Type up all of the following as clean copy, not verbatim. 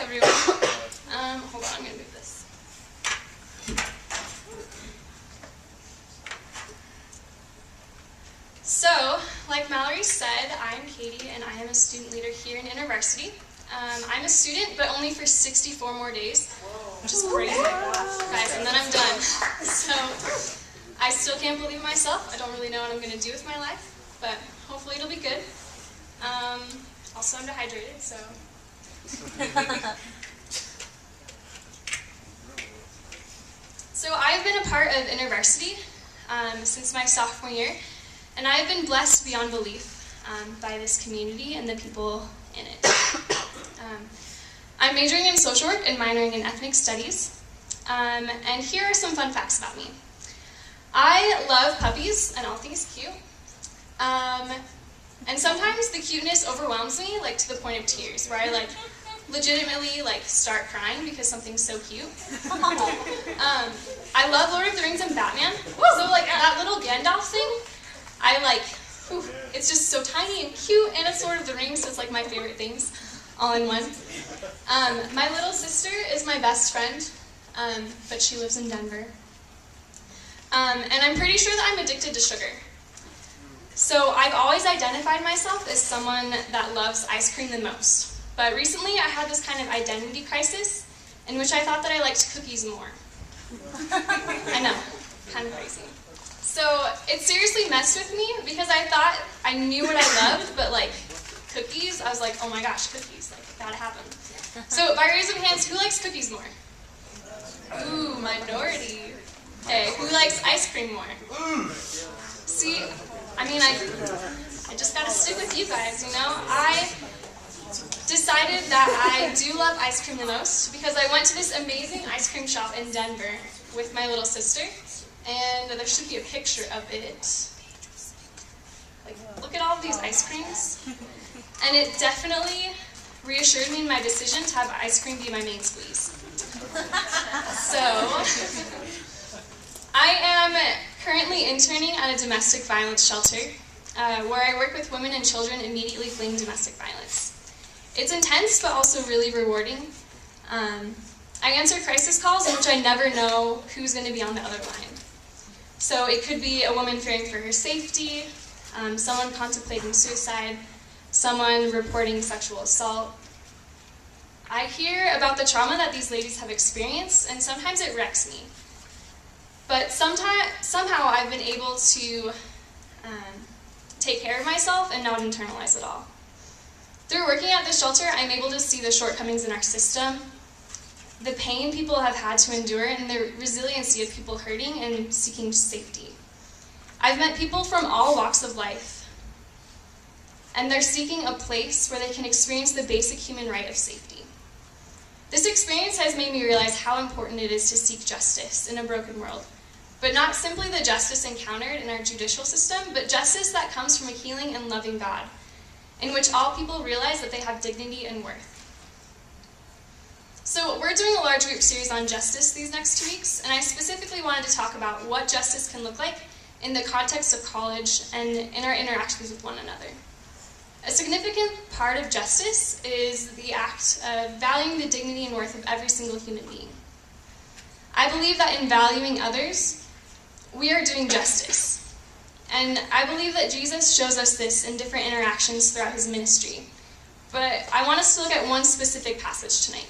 everyone. Hold on, I'm going to move this. So, like Mallory said, I'm Katie, and I am a student leader here in InterVarsity. I'm a student, but only for 64 more days, which is crazy, guys, and then I'm done. So, I still can't believe myself. I don't really know what I'm going to do with my life, but hopefully it'll be good. Also, I'm dehydrated, so... So I've been a part of InterVarsity since my sophomore year, and I've been blessed beyond belief by this community and the people in it. I'm majoring in social work and minoring in ethnic studies, and here are some fun facts about me. I love puppies and all things cute, and sometimes the cuteness overwhelms me, like to the point of tears, where I legitimately start crying because something's so cute. I love Lord of the Rings and Batman, so that little Gandalf thing, it's just so tiny and cute, and it's Lord of the Rings, so it's my favorite things all in one. My little sister is my best friend, but she lives in Denver. And I'm pretty sure that I'm addicted to sugar. So I've always identified myself as someone that loves ice cream the most. But recently I had this kind of identity crisis in which I thought that I liked cookies more. I know, kind of crazy. So it seriously messed with me because I thought I knew what I loved, but cookies, I was like, oh my gosh, cookies, gotta happen. So by raise of hands, who likes cookies more? Ooh, minority. Hey, who likes ice cream more? See, I just gotta stick with you guys, I decided that I do love ice cream the most because I went to this amazing ice cream shop in Denver with my little sister, and there should be a picture of it. Look at all of these ice creams. And it definitely reassured me in my decision to have ice cream be my main squeeze. So, I am currently interning at a domestic violence shelter where I work with women and children immediately fleeing domestic violence. It's intense, but also really rewarding. I answer crisis calls in which I never know who's going to be on the other line. So it could be a woman fearing for her safety, someone contemplating suicide, someone reporting sexual assault. I hear about the trauma that these ladies have experienced, and sometimes it wrecks me. But somehow I've been able to take care of myself and not internalize it all. Through working at this shelter, I'm able to see the shortcomings in our system, the pain people have had to endure, and the resiliency of people hurting and seeking safety. I've met people from all walks of life, and they're seeking a place where they can experience the basic human right of safety. This experience has made me realize how important it is to seek justice in a broken world, but not simply the justice encountered in our judicial system, but justice that comes from a healing and loving God, in which all people realize that they have dignity and worth. So we're doing a large group series on justice these next 2 weeks, and I specifically wanted to talk about what justice can look like in the context of college and in our interactions with one another. A significant part of justice is the act of valuing the dignity and worth of every single human being. I believe that in valuing others, we are doing justice. And I believe that Jesus shows us this in different interactions throughout his ministry. But I want us to look at one specific passage tonight.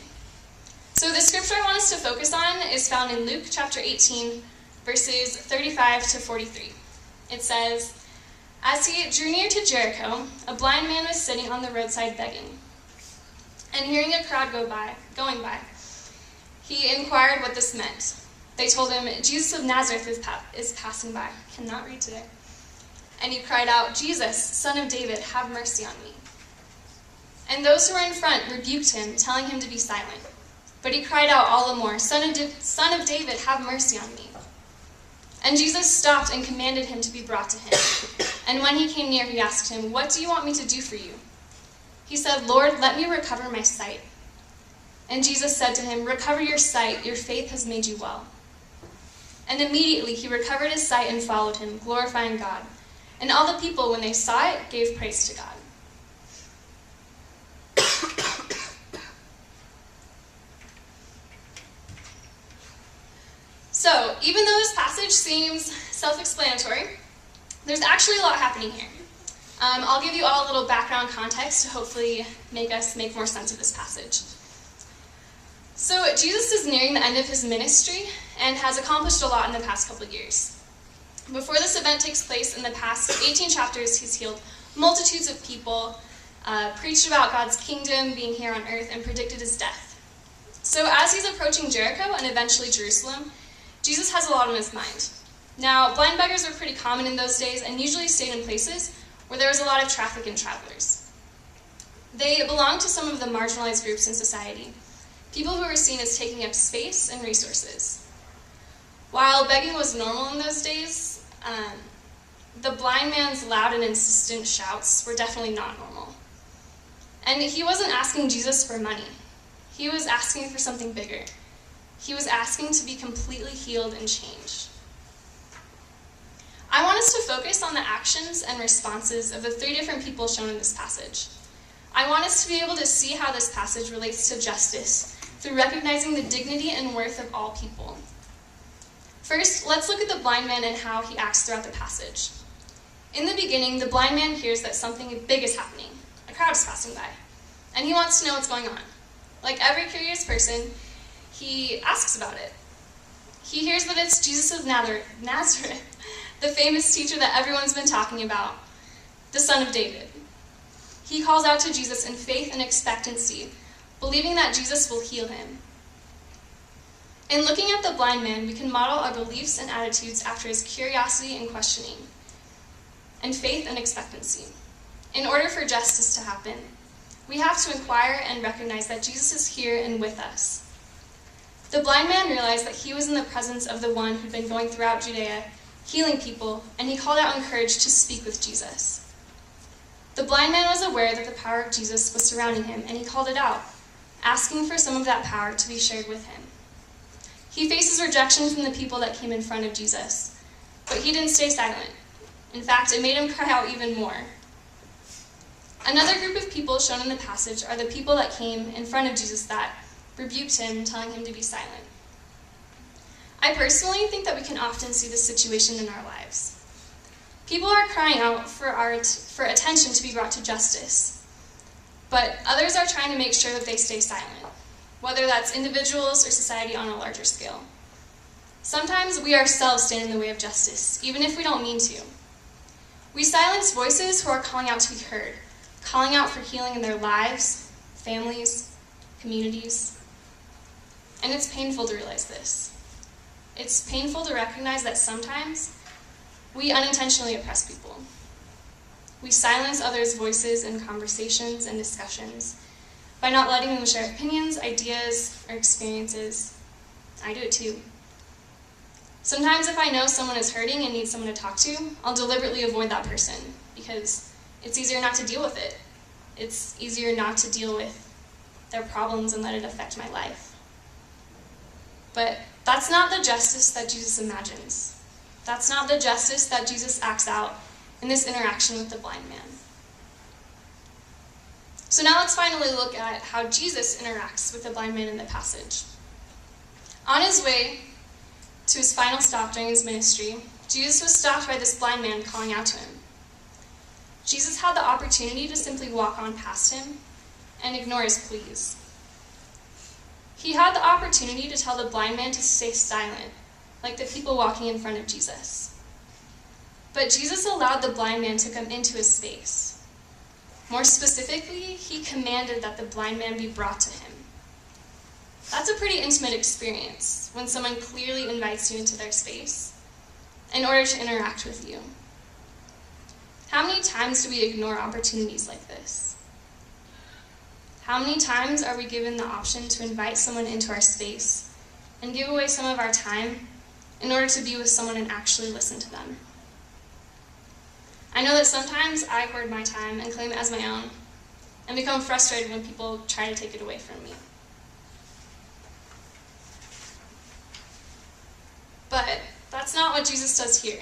So the scripture I want us to focus on is found in Luke chapter 18, verses 35 to 43. It says, "As he drew near to Jericho, a blind man was sitting on the roadside begging. And hearing a crowd going by, he inquired what this meant. They told him, 'Jesus of Nazareth is passing by.'" Cannot read today. "And he cried out, 'Jesus, Son of David, have mercy on me.' And those who were in front rebuked him, telling him to be silent. But he cried out all the more, 'Son of David, have mercy on me.' And Jesus stopped and commanded him to be brought to him. And when he came near, he asked him, 'What do you want me to do for you?' He said, 'Lord, let me recover my sight.' And Jesus said to him, 'Recover your sight, your faith has made you well.' And immediately he recovered his sight and followed him, glorifying God. And all the people, when they saw it, gave praise to God." So, even though this passage seems self-explanatory, there's actually a lot happening here. I'll give you all a little background context to hopefully make us make more sense of this passage. So, Jesus is nearing the end of his ministry and has accomplished a lot in the past couple of years. Before this event takes place, in the past 18 chapters, he's healed multitudes of people, preached about God's kingdom being here on earth, and predicted his death. So as he's approaching Jericho and eventually Jerusalem, Jesus has a lot on his mind. Now, blind beggars were pretty common in those days and usually stayed in places where there was a lot of traffic and travelers. They belonged to some of the marginalized groups in society, people who were seen as taking up space and resources. While begging was normal in those days, the blind man's loud and insistent shouts were definitely not normal. And he wasn't asking Jesus for money. He was asking for something bigger. He was asking to be completely healed and changed. I want us to focus on the actions and responses of the 3 different people shown in this passage. I want us to be able to see how this passage relates to justice through recognizing the dignity and worth of all people. First, let's look at the blind man and how he acts throughout the passage. In the beginning, the blind man hears that something big is happening. A crowd is passing by, and he wants to know what's going on. Like every curious person, he asks about it. He hears that it's Jesus of Nazareth, the famous teacher that everyone's been talking about, the son of David. He calls out to Jesus in faith and expectancy, believing that Jesus will heal him. In looking at the blind man, we can model our beliefs and attitudes after his curiosity and questioning, and faith and expectancy. In order for justice to happen, we have to inquire and recognize that Jesus is here and with us. The blind man realized that he was in the presence of the one who'd been going throughout Judea, healing people, and he called out in courage to speak with Jesus. The blind man was aware that the power of Jesus was surrounding him, and he called it out, asking for some of that power to be shared with him. He faces rejection from the people that came in front of Jesus, but he didn't stay silent. In fact, it made him cry out even more. Another group of people shown in the passage are the people that came in front of Jesus that rebuked him, telling him to be silent. I personally think that we can often see this situation in our lives. People are crying out for attention to be brought to justice, but others are trying to make sure that they stay silent, whether that's individuals or society on a larger scale. Sometimes we ourselves stand in the way of justice, even if we don't mean to. We silence voices who are calling out to be heard, calling out for healing in their lives, families, communities. And it's painful to realize this. It's painful to recognize that sometimes we unintentionally oppress people. We silence others' voices in conversations and discussions by not letting them share opinions, ideas, or experiences. I do it too. Sometimes if I know someone is hurting and needs someone to talk to, I'll deliberately avoid that person because it's easier not to deal with it. It's easier not to deal with their problems and let it affect my life. But that's not the justice that Jesus imagines. That's not the justice that Jesus acts out in this interaction with the blind man. So now let's finally look at how Jesus interacts with the blind man in the passage. On his way to his final stop during his ministry, Jesus was stopped by this blind man calling out to him. Jesus had the opportunity to simply walk on past him and ignore his pleas. He had the opportunity to tell the blind man to stay silent, like the people walking in front of Jesus. But Jesus allowed the blind man to come into his space. More specifically, he commanded that the blind man be brought to him. That's a pretty intimate experience when someone clearly invites you into their space in order to interact with you. How many times do we ignore opportunities like this? How many times are we given the option to invite someone into our space and give away some of our time in order to be with someone and actually listen to them? I know that sometimes I hoard my time and claim it as my own and become frustrated when people try to take it away from me. But that's not what Jesus does here.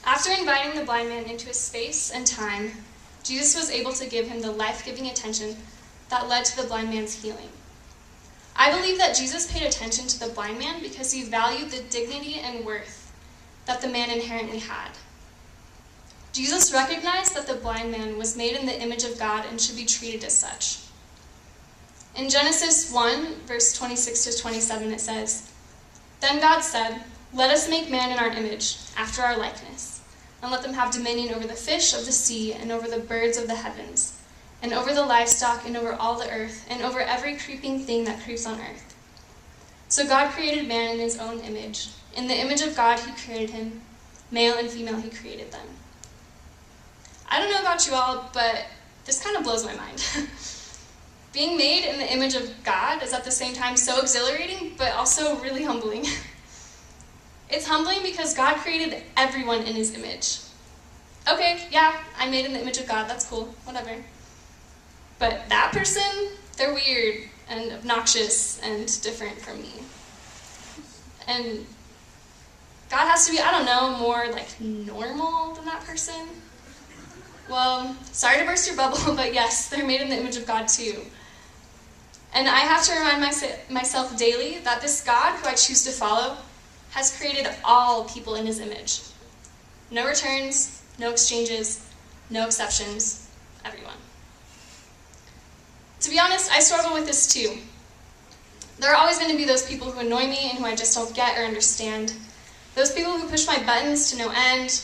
After inviting the blind man into his space and time, Jesus was able to give him the life-giving attention that led to the blind man's healing. I believe that Jesus paid attention to the blind man because he valued the dignity and worth that the man inherently had. Jesus recognized that the blind man was made in the image of God and should be treated as such. In Genesis 1, verse 26 to 27, it says, "Then God said, 'Let us make man in our image, after our likeness, and let them have dominion over the fish of the sea, and over the birds of the heavens, and over the livestock, and over all the earth, and over every creeping thing that creeps on earth.' So God created man in his own image. In the image of God he created him. Male and female he created them." I don't know about you all, but this kind of blows my mind. Being made in the image of God is at the same time so exhilarating, but also really humbling. It's humbling because God created everyone in his image. Okay, yeah, I'm made in the image of God, that's cool, whatever. But that person, they're weird and obnoxious and different from me. And God has to be, I don't know, more like normal than that person. Well, sorry to burst your bubble, but yes, they're made in the image of God too. And I have to remind myself daily that this God who I choose to follow has created all people in his image. No returns, no exchanges, no exceptions, everyone. To be honest, I struggle with this too. There are always going to be those people who annoy me and who I just don't get or understand. Those people who push my buttons to no end,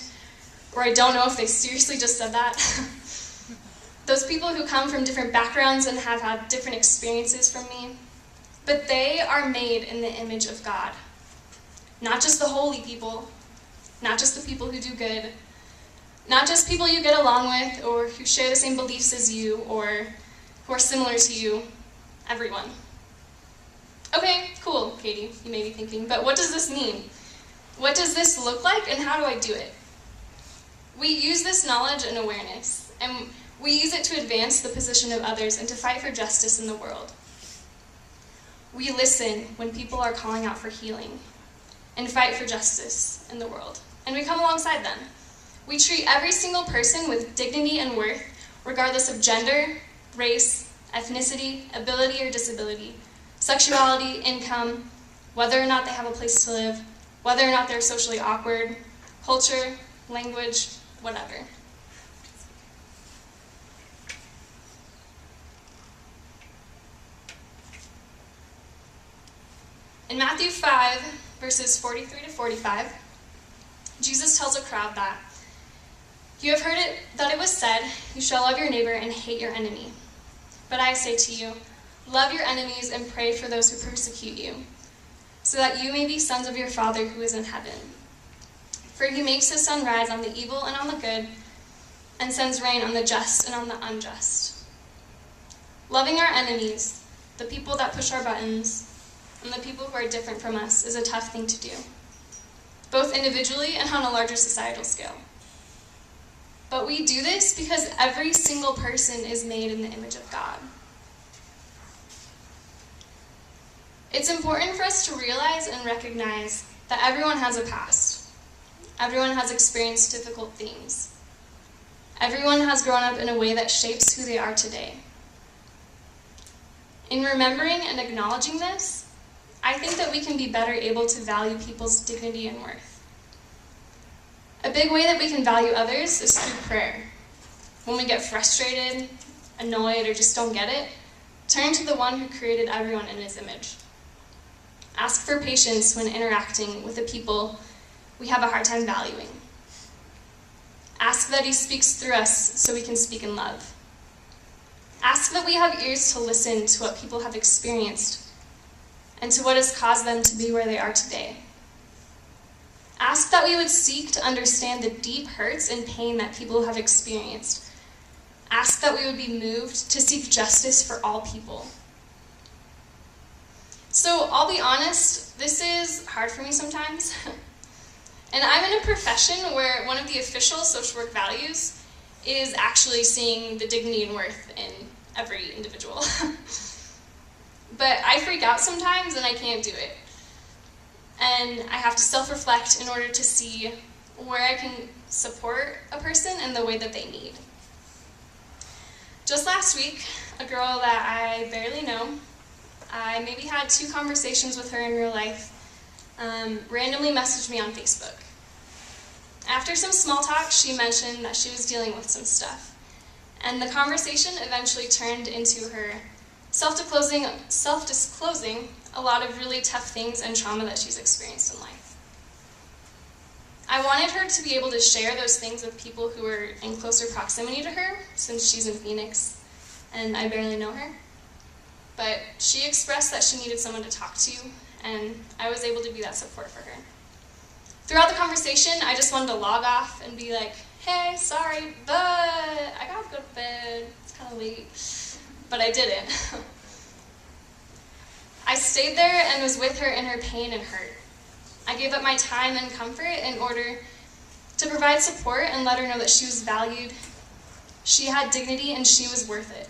or I don't know if they seriously just said that. Those people who come from different backgrounds and have had different experiences from me. But they are made in the image of God. Not just the holy people, not just the people who do good, not just people you get along with or who share the same beliefs as you or who are similar to you, everyone. Okay, cool, Katie, you may be thinking, but what does this mean? What does this look like and how do I do it? We use this knowledge and awareness, and we use it to advance the position of others and to fight for justice in the world. We listen when people are calling out for healing and fight for justice in the world, and we come alongside them. We treat every single person with dignity and worth, regardless of gender, race, ethnicity, ability or disability, sexuality, income, whether or not they have a place to live, whether or not they're socially awkward, culture, language, whatever. In Matthew 5, verses 43 to 45, Jesus tells a crowd that, "You have heard that it was said, 'You shall love your neighbor and hate your enemy.' But I say to you, love your enemies and pray for those who persecute you, so that you may be sons of your Father who is in heaven. For he makes his sun rise on the evil and on the good, and sends rain on the just and on the unjust." Loving our enemies, the people that push our buttons, and the people who are different from us is a tough thing to do, both individually and on a larger societal scale. But we do this because every single person is made in the image of God. It's important for us to realize and recognize that everyone has a past. Everyone has experienced difficult things. Everyone has grown up in a way that shapes who they are today. In remembering and acknowledging this, I think that we can be better able to value people's dignity and worth. A big way that we can value others is through prayer. When we get frustrated, annoyed, or just don't get it, turn to the one who created everyone in his image. Ask for patience when interacting with the people we have a hard time valuing. Ask that he speaks through us so we can speak in love. Ask that we have ears to listen to what people have experienced and to what has caused them to be where they are today. Ask that we would seek to understand the deep hurts and pain that people have experienced. Ask that we would be moved to seek justice for all people. So I'll be honest, this is hard for me sometimes. And I'm in a profession where one of the official social work values is actually seeing the dignity and worth in every individual. But I freak out sometimes and I can't do it. And I have to self-reflect in order to see where I can support a person in the way that they need. Just last week, a girl that I barely know, I maybe had 2 conversations with her in real life, randomly messaged me on Facebook. After some small talk, she mentioned that she was dealing with some stuff, and the conversation eventually turned into her self-disclosing a lot of really tough things and trauma that she's experienced in life. I wanted her to be able to share those things with people who were in closer proximity to her, since she's in Phoenix and I barely know her. But she expressed that she needed someone to talk to, and I was able to be that support for her. Throughout the conversation, I just wanted to log off and be like, hey, sorry, but I gotta go to bed. It's kind of late. But I didn't. I stayed there and was with her in her pain and hurt. I gave up my time and comfort in order to provide support and let her know that she was valued, she had dignity, and she was worth it.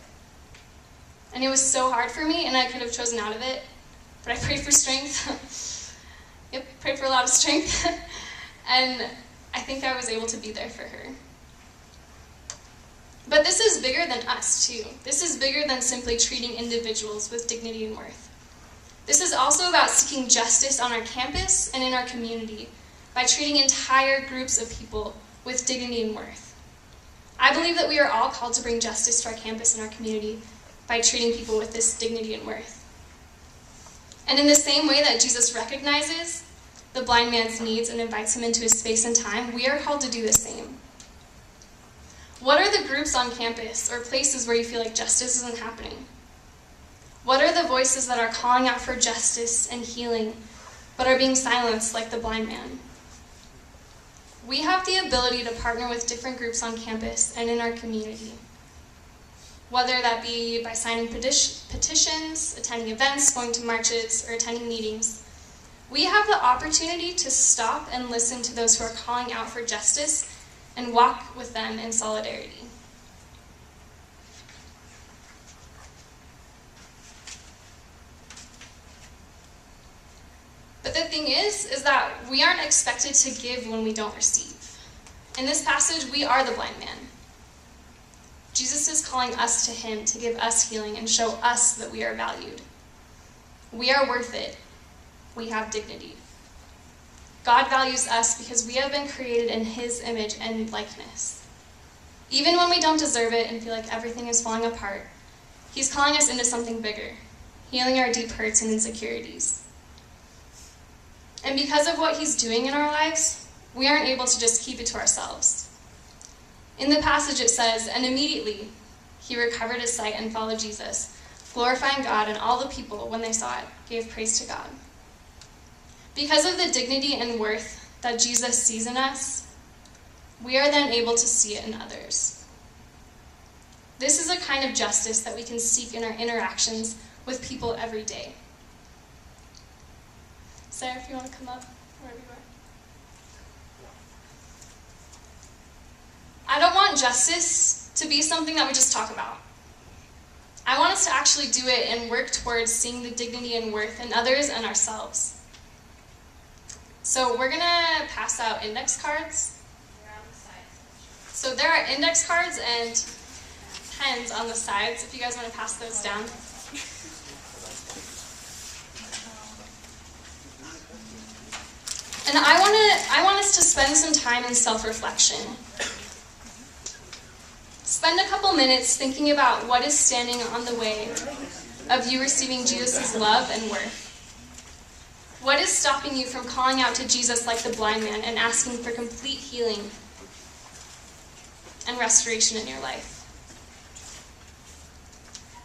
And it was so hard for me, and I could have chosen out of it, but I prayed for strength. Prayed for a lot of strength. And I think I was able to be there for her. But this is bigger than us, too. This is bigger than simply treating individuals with dignity and worth. This is also about seeking justice on our campus and in our community by treating entire groups of people with dignity and worth. I believe that we are all called to bring justice to our campus and our community by treating people with this dignity and worth. And in the same way that Jesus recognizes the blind man's needs and invites him into his space and time, we are called to do the same. What are the groups on campus or places where you feel like justice isn't happening? What are the voices that are calling out for justice and healing, but are being silenced like the blind man? We have the ability to partner with different groups on campus and in our community. Whether that be by signing petitions, attending events, going to marches, or attending meetings, we have the opportunity to stop and listen to those who are calling out for justice and walk with them in solidarity. But the thing is that we aren't expected to give when we don't receive. In this passage, we are the blind man. Jesus is calling us to him to give us healing and show us that we are valued. We are worth it. We have dignity. God values us because we have been created in his image and likeness. Even when we don't deserve it and feel like everything is falling apart, he's calling us into something bigger, healing our deep hurts and insecurities. And because of what he's doing in our lives, we aren't able to just keep it to ourselves. In the passage it says, and immediately he recovered his sight and followed Jesus, glorifying God, and all the people, when they saw it, gave praise to God. Because of the dignity and worth that Jesus sees in us, we are then able to see it in others. This is a kind of justice that we can seek in our interactions with people every day. Sarah, if you want to come up, wherever you are. I don't want justice to be something that we just talk about. I want us to actually do it and work towards seeing the dignity and worth in others and ourselves. So we're going to pass out index cards. They're on the sides. So there are index cards and pens on the sides if you guys want to pass those down. And I want us to spend some time in self-reflection. Spend a couple minutes thinking about what is standing on the way of you receiving Jesus' love and worth. What is stopping you from calling out to Jesus like the blind man and asking for complete healing and restoration in your life?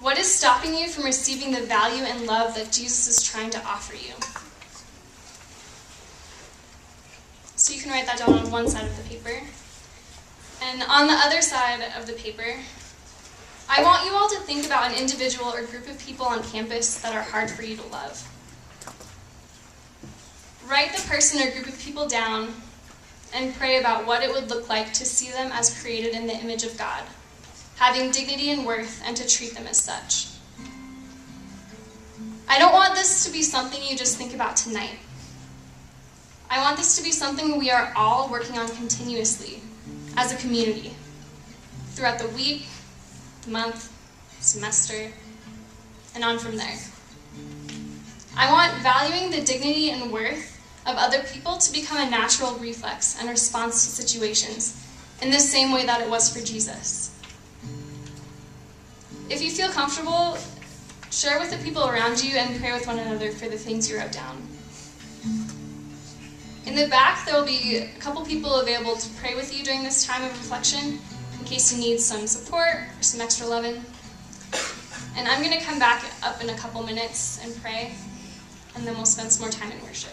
What is stopping you from receiving the value and love that Jesus is trying to offer you? So you can write that down on one side of the paper. And on the other side of the paper, I want you all to think about an individual or group of people on campus that are hard for you to love. Write the person or group of people down and pray about what it would look like to see them as created in the image of God, having dignity and worth, and to treat them as such. I don't want this to be something you just think about tonight. I want this to be something we are all working on continuously as a community, throughout the week, month, semester, and on from there. I want valuing the dignity and worth of other people to become a natural reflex and response to situations, in the same way that it was for Jesus. If you feel comfortable, share with the people around you and pray with one another for the things you wrote down. In the back, there will be a couple people available to pray with you during this time of reflection, in case you need some support or some extra loving. And I'm going to come back up in a couple minutes and pray, and then we'll spend some more time in worship.